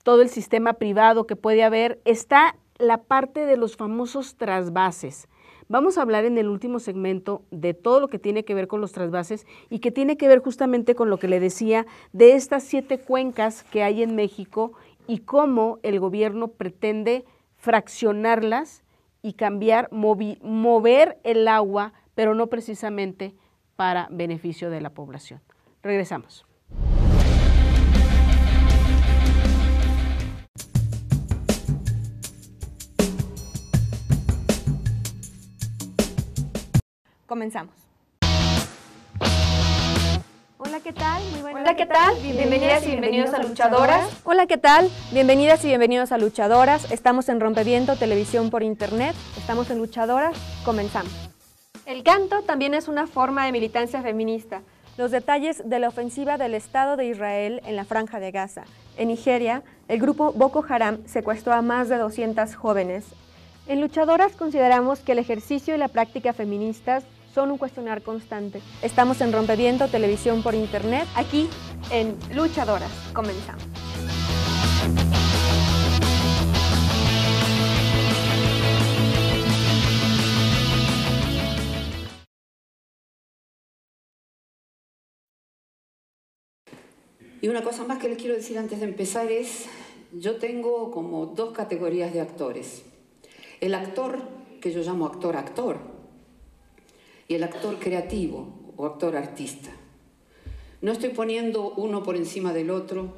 todo el sistema privado que puede haber, está la parte de los famosos trasvases. Vamos a hablar en el último segmento de todo lo que tiene que ver con los trasvases y que tiene que ver justamente con lo que le decía de estas 7 cuencas que hay en México y cómo el gobierno pretende fraccionarlas y cambiar, mover el agua, pero no precisamente para beneficio de la población. Regresamos. Comenzamos. Hola, ¿qué tal? Muy buenas. Hola, ¿qué tal? Bienvenidas y bienvenidos a Luchadoras. Hola, ¿qué tal? Bienvenidas y bienvenidos a Luchadoras. Estamos en Rompeviento, televisión por internet. Estamos en Luchadoras. Comenzamos. El canto también es una forma de militancia feminista. Los detalles de la ofensiva del Estado de Israel en la Franja de Gaza. En Nigeria, el grupo Boko Haram secuestró a más de 200 jóvenes. En Luchadoras consideramos que el ejercicio y la práctica feministas son un cuestionar constante. Estamos en Rompeviento, televisión por internet, aquí en Luchadoras. Comenzamos. Y una cosa más que les quiero decir antes de empezar es, yo tengo como dos categorías de actores. El actor, que yo llamo actor, y el actor creativo o actor artista. No estoy poniendo uno por encima del otro,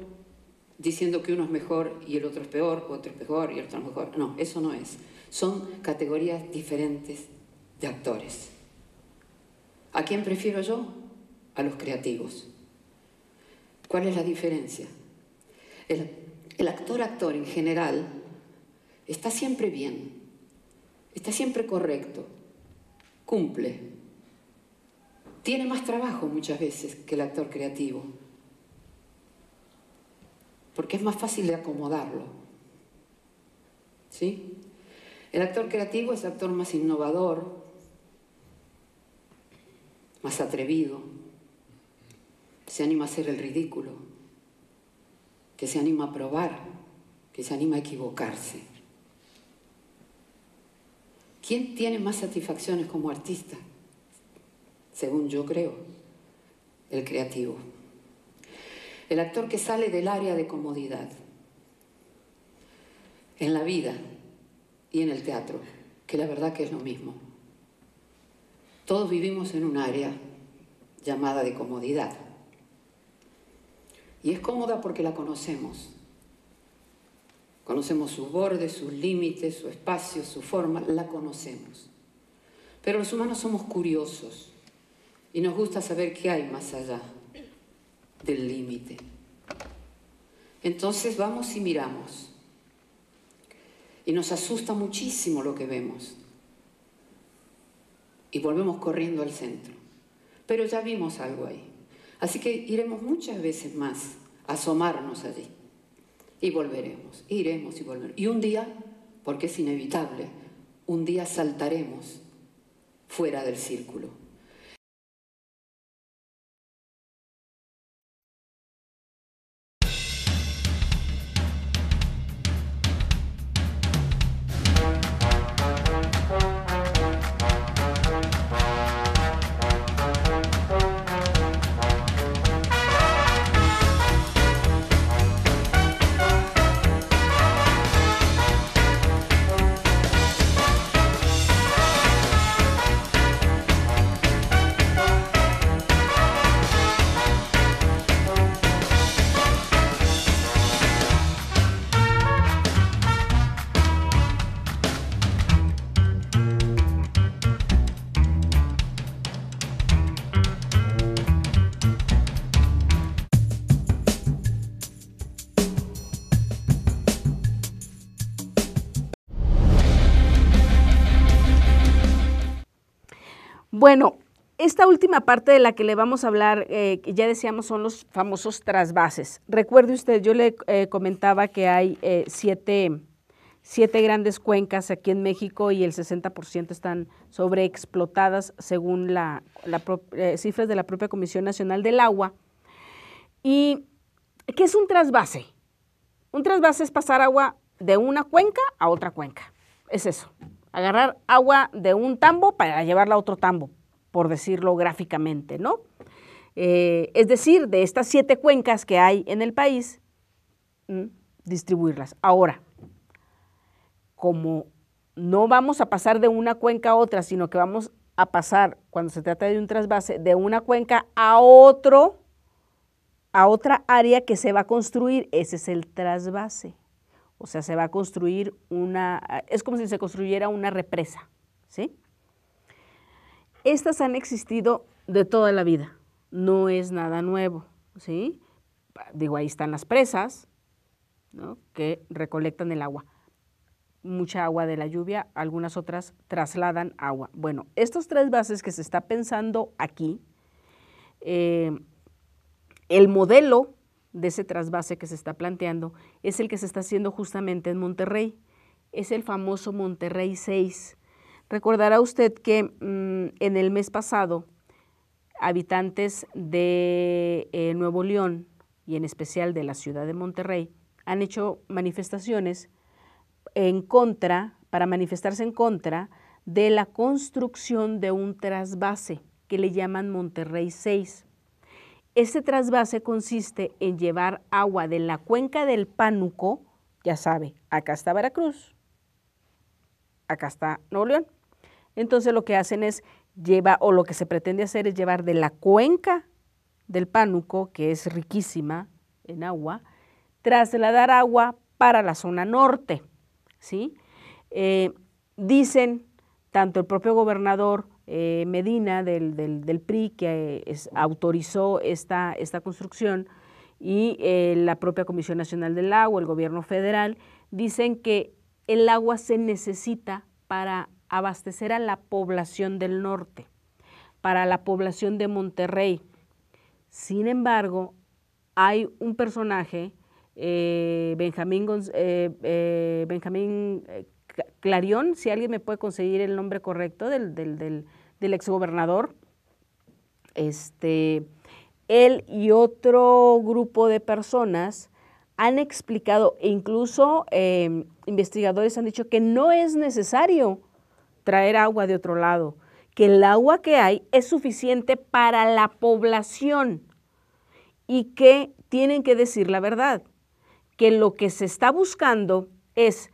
diciendo que uno es mejor y el otro es peor, otro es mejor y el otro es mejor. No, eso no es. Son categorías diferentes de actores. ¿A quién prefiero yo? A los creativos. ¿Cuál es la diferencia? El actor en general está siempre bien, está siempre correcto, cumple. Tiene más trabajo muchas veces que el actor creativo, porque es más fácil de acomodarlo. ¿Sí? El actor creativo es el actor más innovador, más atrevido, se anima a hacer el ridículo, que se anima a probar, que se anima a equivocarse. ¿Quién tiene más satisfacciones como artista? Según yo creo, el creativo. El actor que sale del área de comodidad, en la vida y en el teatro, que la verdad que es lo mismo. Todos vivimos en un área llamada de comodidad. Y es cómoda porque la conocemos. Conocemos sus bordes, sus límites, su espacio, su forma, la conocemos. Pero los humanos somos curiosos y nos gusta saber qué hay más allá del límite. Entonces vamos y miramos. Y nos asusta muchísimo lo que vemos. Y volvemos corriendo al centro. Pero ya vimos algo ahí. Así que iremos muchas veces más a asomarnos allí. Y volveremos, iremos y volveremos. Y un día, porque es inevitable, un día saltaremos fuera del círculo. Bueno, esta última parte de la que le vamos a hablar, que ya decíamos, son los famosos trasvases. Recuerde usted, yo le comentaba que hay siete grandes cuencas aquí en México y el 60% están sobreexplotadas según las cifras de la propia Comisión Nacional del Agua. ¿Y qué es un trasvase? Un trasvase es pasar agua de una cuenca a otra cuenca. Es eso. Agarrar agua de un tambo para llevarla a otro tambo, por decirlo gráficamente, ¿no? Es decir, de estas 7 cuencas que hay en el país, distribuirlas. Ahora, como no vamos a pasar de una cuenca a otra, sino que vamos a pasar, cuando se trata de un trasvase, de una cuenca a otra área que se va a construir, ese es el trasvase. O sea, se va a construir es como si se construyera una represa, ¿sí? Estas han existido de toda la vida, no es nada nuevo, ¿sí? Digo, ahí están las presas, ¿no?, que recolectan el agua. Mucha agua de la lluvia, algunas otras trasladan agua. Bueno, estos trasvases que se está pensando aquí, el modelo de ese trasvase que se está planteando es el que se está haciendo justamente en Monterrey. Es el famoso Monterrey 6. Recordará usted que en el mes pasado, habitantes de Nuevo León y en especial de la ciudad de Monterrey han hecho manifestaciones para manifestarse en contra de la construcción de un trasvase que le llaman Monterrey 6. Este trasvase consiste en llevar agua de la cuenca del Pánuco, ya sabe, acá está Veracruz, acá está Nuevo León. Entonces lo que hacen es lo que se pretende hacer es llevar de la cuenca del Pánuco, que es riquísima en agua, trasladar agua para la zona norte, ¿sí? Dicen tanto el propio gobernador Medina del PRI, que autorizó esta construcción, y la propia Comisión Nacional del Agua, el gobierno federal, dicen que el agua se necesita para abastecer a la población del norte, para la población de Monterrey. Sin embargo, hay un personaje, Benjamín Clarion, si alguien me puede conseguir el nombre correcto del exgobernador, él y otro grupo de personas han explicado, e incluso investigadores han dicho que no es necesario traer agua de otro lado, que el agua que hay es suficiente para la población y que tienen que decir la verdad, que lo que se está buscando es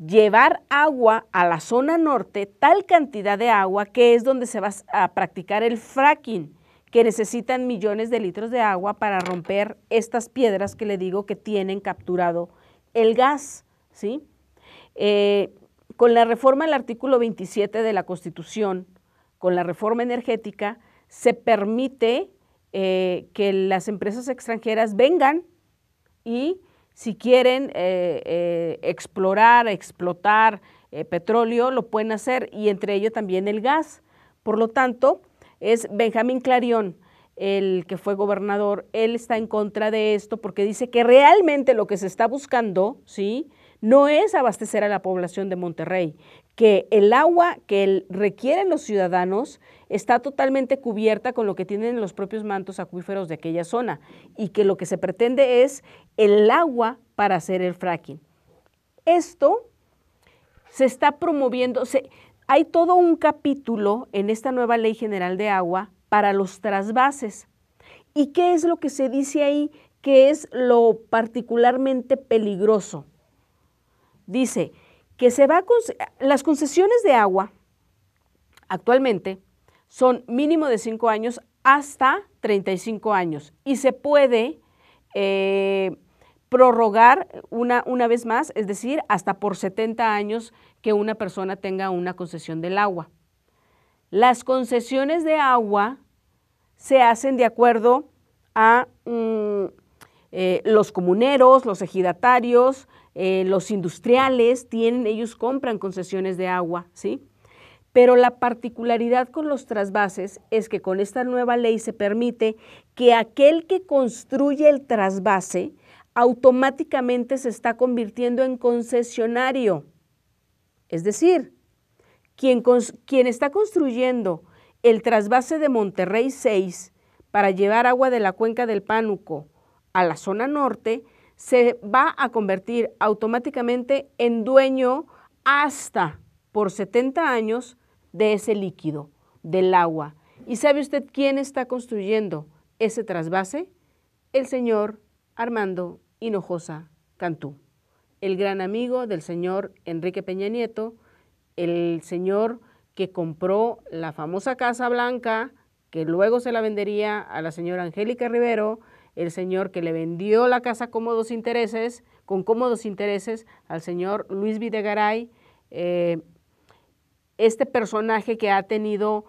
llevar agua a la zona norte, tal cantidad de agua que es donde se va a practicar el fracking, que necesitan millones de litros de agua para romper estas piedras que le digo que tienen capturado el gas, ¿sí? Con la reforma del artículo 27 de la Constitución, con la reforma energética, se permite que las empresas extranjeras vengan y si quieren explorar, explotar petróleo, lo pueden hacer, y entre ello también el gas. Por lo tanto, es Benjamín Clarion, el que fue gobernador, él está en contra de esto porque dice que realmente lo que se está buscando, ¿sí?, no es abastecer a la población de Monterrey, que el agua que requieren los ciudadanos está totalmente cubierta con lo que tienen los propios mantos acuíferos de aquella zona y que lo que se pretende es el agua para hacer el fracking. Esto se está promoviendo, hay todo un capítulo en esta nueva Ley General de Agua para los trasvases. ¿Y qué es lo que se dice ahí que es lo particularmente peligroso? Dice que las concesiones de agua actualmente son mínimo de 5 años hasta 35 años y se puede prorrogar una vez más, es decir, hasta por 70 años que una persona tenga una concesión del agua. Las concesiones de agua se hacen de acuerdo a los comuneros, los ejidatarios, los industriales, ellos compran concesiones de agua, ¿sí? Pero la particularidad con los trasvases es que con esta nueva ley se permite que aquel que construye el trasvase automáticamente se está convirtiendo en concesionario. Es decir, quien está construyendo el trasvase de Monterrey 6 para llevar agua de la cuenca del Pánuco a la zona norte, se va a convertir automáticamente en dueño hasta por 70 años de ese líquido, del agua. ¿Y sabe usted quién está construyendo ese trasvase? El señor Armando Hinojosa Cantú. el gran amigo del señor Enrique Peña Nieto, el señor que compró la famosa Casa Blanca, que luego se la vendería a la señora Angélica Rivero, el señor que le vendió la casa con cómodos intereses al señor Luis Videgaray, este personaje que ha tenido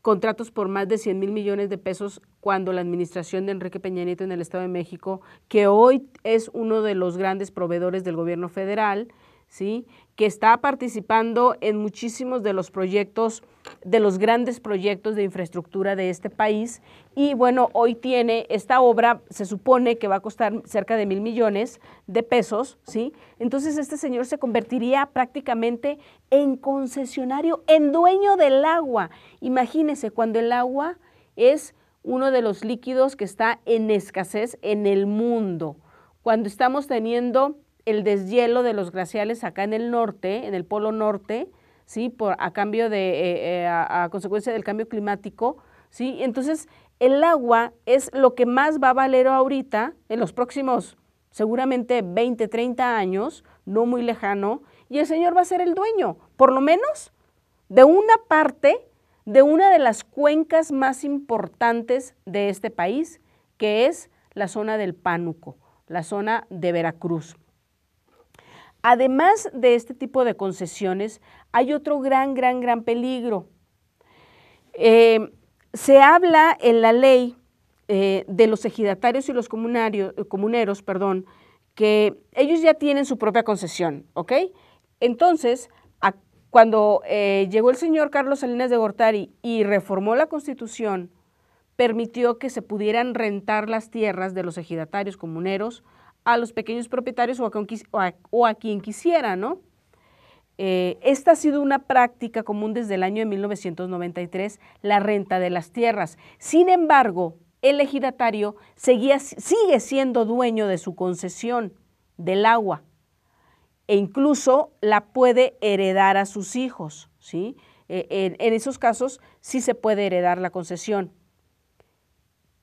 contratos por más de 100 mil millones de pesos cuando la administración de Enrique Peña Nieto en el Estado de México, que hoy es uno de los grandes proveedores del gobierno federal, ¿sí?, que está participando en muchísimos de los proyectos, de los grandes proyectos de infraestructura de este país, y bueno, hoy tiene esta obra, se supone que va a costar cerca de 1,000 millones de pesos, ¿sí? Entonces este señor se convertiría prácticamente en concesionario, en dueño del agua. Imagínense, cuando el agua es uno de los líquidos que está en escasez en el mundo, cuando estamos teniendo el deshielo de los glaciales acá en el norte, en el polo norte, ¿sí?, a consecuencia del cambio climático, ¿sí? Entonces, el agua es lo que más va a valer ahorita, en los próximos, seguramente 20, 30 años, no muy lejano, y el señor va a ser el dueño, por lo menos, de una parte, de una de las cuencas más importantes de este país, que es la zona del Pánuco, la zona de Veracruz. Además de este tipo de concesiones, hay otro gran peligro. Se habla en la ley de los ejidatarios y los comuneros, que ellos ya tienen su propia concesión, ¿ok? Entonces, cuando llegó el señor Carlos Salinas de Gortari y reformó la Constitución, permitió que se pudieran rentar las tierras de los ejidatarios comuneros a los pequeños propietarios o a quien quisiera, ¿no? Esta ha sido una práctica común desde el año de 1993, la renta de las tierras. Sin embargo, el ejidatario sigue siendo dueño de su concesión del agua e incluso la puede heredar a sus hijos, ¿sí? En esos casos sí se puede heredar la concesión.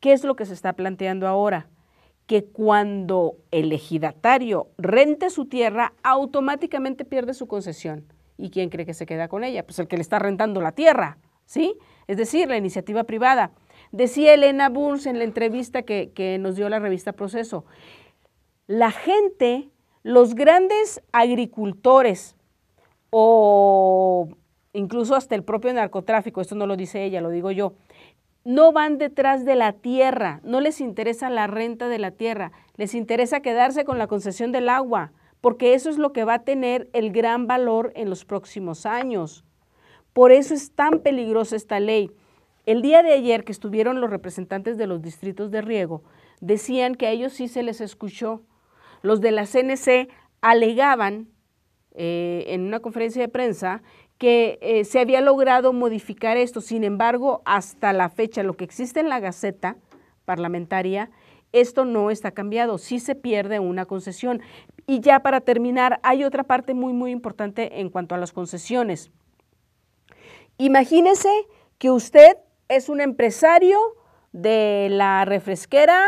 ¿Qué es lo que se está planteando ahora? Que cuando el ejidatario rente su tierra, automáticamente pierde su concesión. ¿Y quién cree que se queda con ella? Pues el que le está rentando la tierra, ¿sí? Es decir, la iniciativa privada. Decía Elena Burns en la entrevista que nos dio la revista Proceso, la gente, los grandes agricultores o incluso hasta el propio narcotráfico, esto no lo dice ella, lo digo yo, no van detrás de la tierra, no les interesa la renta de la tierra, les interesa quedarse con la concesión del agua, porque eso es lo que va a tener el gran valor en los próximos años. Por eso es tan peligrosa esta ley. El día de ayer que estuvieron los representantes de los distritos de riego, decían que a ellos sí se les escuchó. Los de la CNC alegaban en una conferencia de prensa que se había logrado modificar esto. Sin embargo, hasta la fecha, lo que existe en la Gaceta parlamentaria, esto no está cambiado, sí se pierde una concesión. Y ya para terminar, hay otra parte muy importante en cuanto a las concesiones. Imagínese que usted es un empresario de la refresquera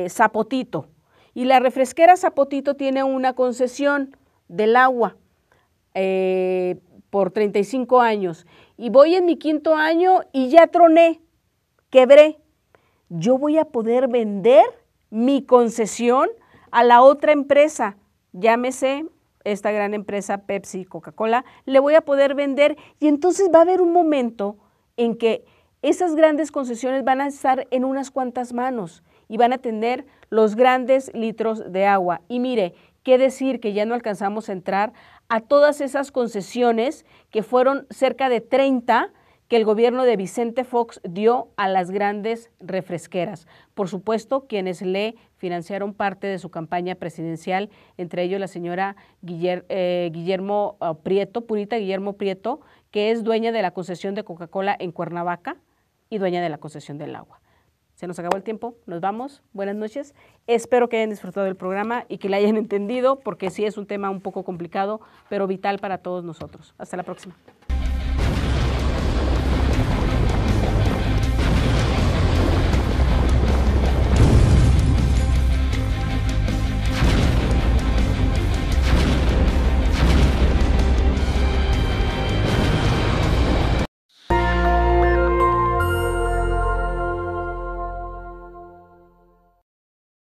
Zapotito, y la refresquera Zapotito tiene una concesión del agua por 35 años, y voy en mi 5.º año y ya troné, quebré. Yo voy a poder vender mi concesión a la otra empresa, llámese esta gran empresa Pepsi, Coca-Cola, le voy a poder vender, y entonces va a haber un momento en que esas grandes concesiones van a estar en unas cuantas manos y van a tener los grandes litros de agua. Y mire, qué decir que ya no alcanzamos a entrar a todas esas concesiones que fueron cerca de 30 que el gobierno de Vicente Fox dio a las grandes refresqueras. Por supuesto, quienes le financiaron parte de su campaña presidencial, entre ellos la señora Guillermo Prieto, que es dueña de la concesión de Coca-Cola en Cuernavaca y dueña de la concesión del agua. Se nos acabó el tiempo, nos vamos, buenas noches. Espero que hayan disfrutado del programa y que la hayan entendido, porque sí es un tema un poco complicado, pero vital para todos nosotros. Hasta la próxima.